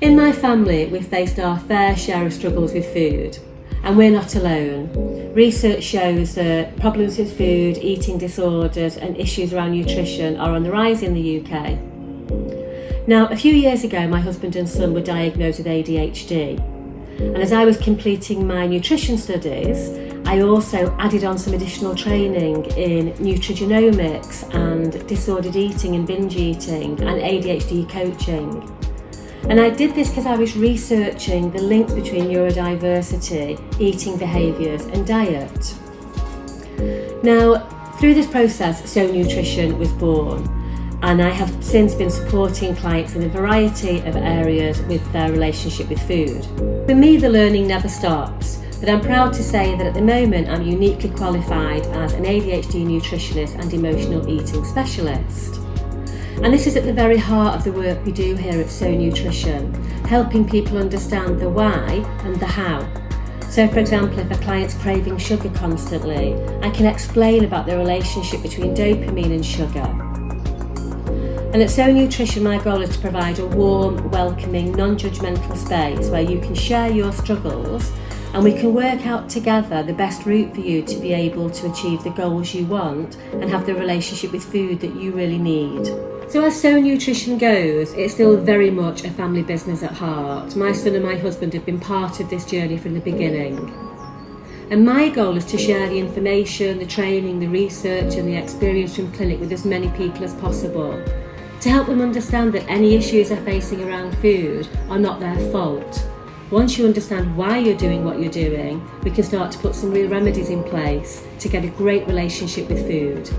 In my family, we've faced our fair share of struggles with food, and we're not alone. Research shows that problems with food, eating disorders and issues around nutrition are on the rise in the UK. Now, a few years ago, my husband and son were diagnosed with ADHD, and as I was completing my nutrition studies, I also added on some additional training in nutrigenomics and disordered eating and binge eating and ADHD coaching. And I did this because I was researching the links between neurodiversity, eating behaviours and diet. Now, through this process, SONutrition was born, and I have since been supporting clients in a variety of areas with their relationship with food. For me, the learning never stops, but I'm proud to say that at the moment I'm uniquely qualified as an ADHD nutritionist and emotional eating specialist. And this is at the very heart of the work we do here at SONutrition, helping people understand the why and the how. So for example, if a client's craving sugar constantly, I can explain about the relationship between dopamine and sugar. And at SONutrition, my goal is to provide a warm, welcoming, non-judgmental space where you can share your struggles and we can work out together the best route for you to be able to achieve the goals you want and have the relationship with food that you really need. So as SONutrition goes, it's still very much a family business at heart. My son and my husband have been part of this journey from the beginning. And my goal is to share the information, the training, the research and the experience from clinic with as many people as possible, to help them understand that any issues they're facing around food are not their fault. Once you understand why you're doing what you're doing, we can start to put some real remedies in place to get a great relationship with food.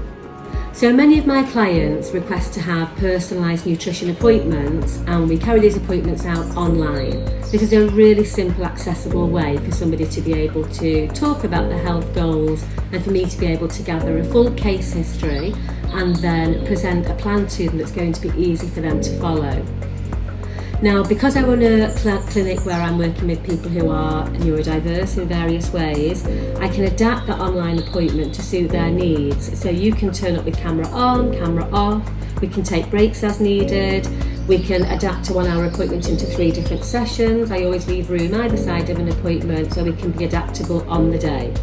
So many of my clients request to have personalised nutrition appointments, and we carry these appointments out online. This is a really simple, accessible way for somebody to be able to talk about their health goals and for me to be able to gather a full case history and then present a plan to them that's going to be easy for them to follow. Now, because I run a clinic where I'm working with people who are neurodiverse in various ways, I can adapt the online appointment to suit their needs. So you can turn up with camera on, camera off, we can take breaks as needed, we can adapt a 1 hour appointment into 3 different sessions. I always leave room either side of an appointment so we can be adaptable on the day.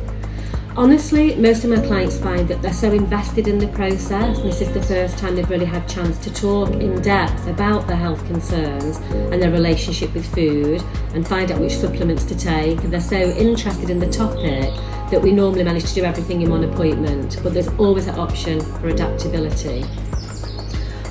Honestly, most of my clients find that they're so invested in the process, and this is the first time they've really had a chance to talk in depth about their health concerns and their relationship with food and find out which supplements to take, and they're so interested in the topic that we normally manage to do everything in one appointment, but there's always an option for adaptability.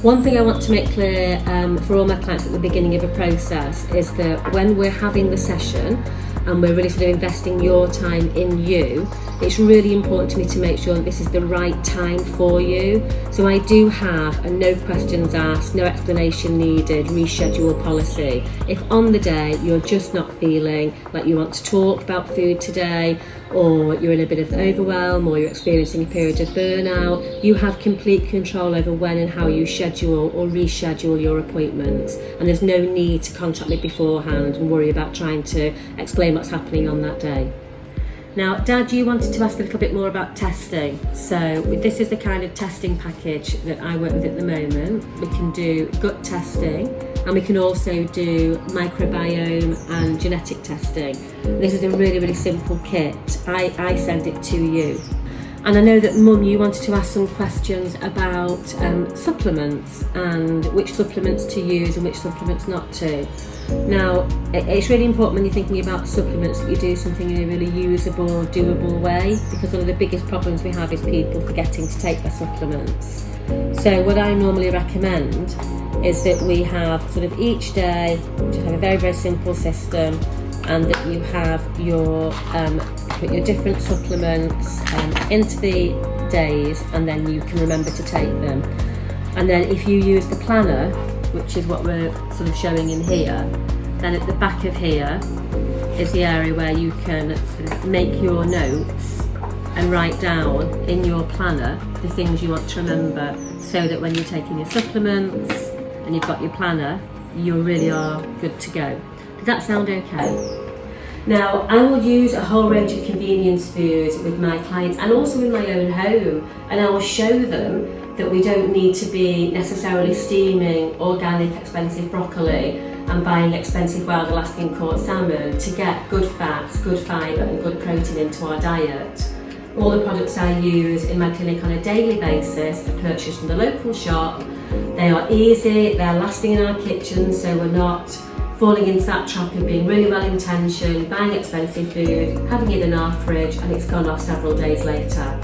One thing I want to make clear for all my clients at the beginning of a process is that when we're having the session and we're really sort of investing your time in you, it's really important to me to make sure that this is the right time for you. So I do have a no questions asked, no explanation needed reschedule policy. If on the day you're just not feeling like you want to talk about food today, or you're in a bit of overwhelm, or you're experiencing a period of burnout, you have complete control over when and how you schedule or reschedule your appointments. And there's no need to contact me beforehand and worry about trying to explain what's happening on that day. Now, Dad, you wanted to ask a little bit more about testing. So this is the kind of testing package that I work with at the moment. We can do gut testing, and we can also do microbiome and genetic testing. This is a really, really simple kit. I send it to you. And I know that Mum, you wanted to ask some questions about supplements and which supplements to use and which supplements not to. Now, it's really important when you're thinking about supplements that you do something in a really usable, doable way, because one of the biggest problems we have is people forgetting to take their supplements. So what I normally recommend is that we have sort of each day, just have a very, very simple system, and that you have your put your different supplements into the days, and then you can remember to take them. And then if you use the planner, which is what we're sort of showing in here, then at the back of here is the area where you can sort of make your notes and write down in your planner the things you want to remember, so that when you're taking your supplements and you've got your planner, you really are good to go. Does that sound okay? Now, I will use a whole range of convenience foods with my clients and also in my own home, and I will show them that we don't need to be necessarily steaming organic expensive broccoli, and buying expensive wild Alaskan caught salmon to get good fats, good fibre and good protein into our diet. All the products I use in my clinic on a daily basis are purchased from the local shop. They are easy, they're lasting in our kitchen, so we're not falling into that trap of being really well intentioned, buying expensive food, having it in our fridge and it's gone off several days later.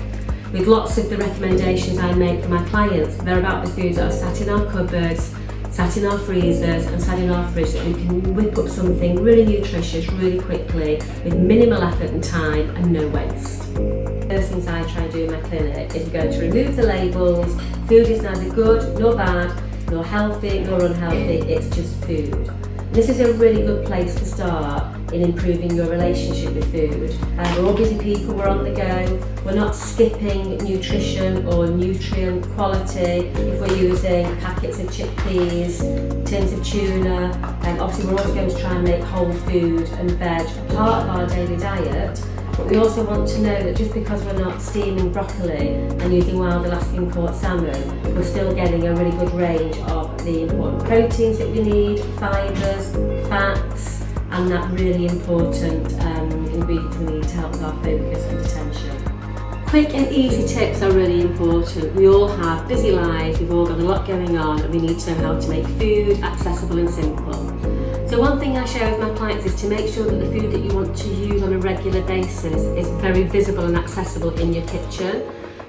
With lots of the recommendations I make for my clients, they're about the foods that are sat in our cupboards, sat in our freezers and sat in our fridge, that we can whip up something really nutritious really quickly with minimal effort and time and no waste. The first things I try and do in my clinic is go to remove the labels. Food is neither good nor bad, nor healthy nor unhealthy, it's just food. This is a really good place to start in improving your relationship with food. We're all busy people, we're on the go, we're not skipping nutrition or nutrient quality if we're using packets of chickpeas, tins of tuna. Obviously we're always going to try and make whole food and veg part of our daily diet, but we also want to know that just because we're not steaming broccoli and using wild Alaskan caught salmon, we're still getting a really good range of the important proteins that we need, fibres, fats, and that really important ingredient we need to help with our focus and attention. Quick and easy tips are really important. We all have busy lives, we've all got a lot going on, and we need to know how to make food accessible and simple. So one thing I share with my clients is to make sure that the food that you want to use on a regular basis is very visible and accessible in your kitchen.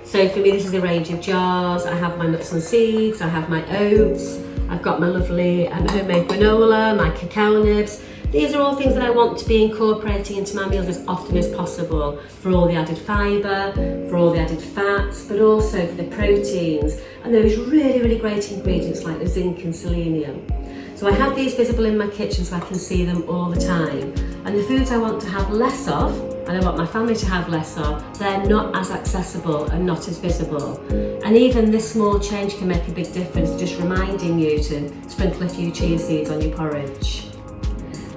So for me this is a range of jars. I have my nuts and seeds, I have my oats, I've got my lovely homemade granola, my cacao nibs. These are all things that I want to be incorporating into my meals as often as possible for all the added fibre, for all the added fats, but also for the proteins and those really great ingredients like the zinc and selenium. So I have these visible in my kitchen so I can see them all the time. And the foods I want to have less of, and I want my family to have less of, they're not as accessible and not as visible. And even this small change can make a big difference, just reminding you to sprinkle a few chia seeds on your porridge.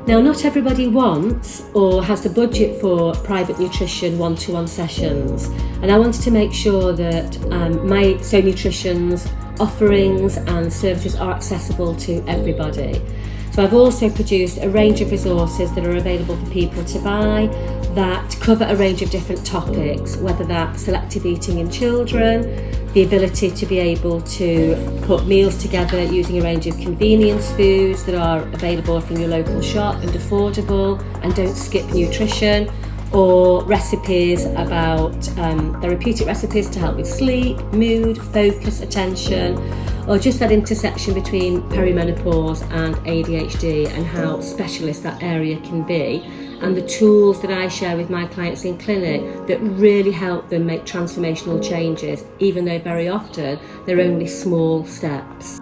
Now, not everybody wants or has the budget for private nutrition one-to-one sessions, and I wanted to make sure that my SONutrition's offerings and services are accessible to everybody. So I've also produced a range of resources that are available for people to buy that cover a range of different topics, whether that's selective eating in children, the ability to be able to put meals together using a range of convenience foods that are available from your local shop and affordable and don't skip nutrition, or recipes about therapeutic recipes to help with sleep, mood, focus, attention, or just that intersection between perimenopause and ADHD and how specialist that area can be, and the tools that I share with my clients in clinic that really help them make transformational changes, even though very often they're only small steps.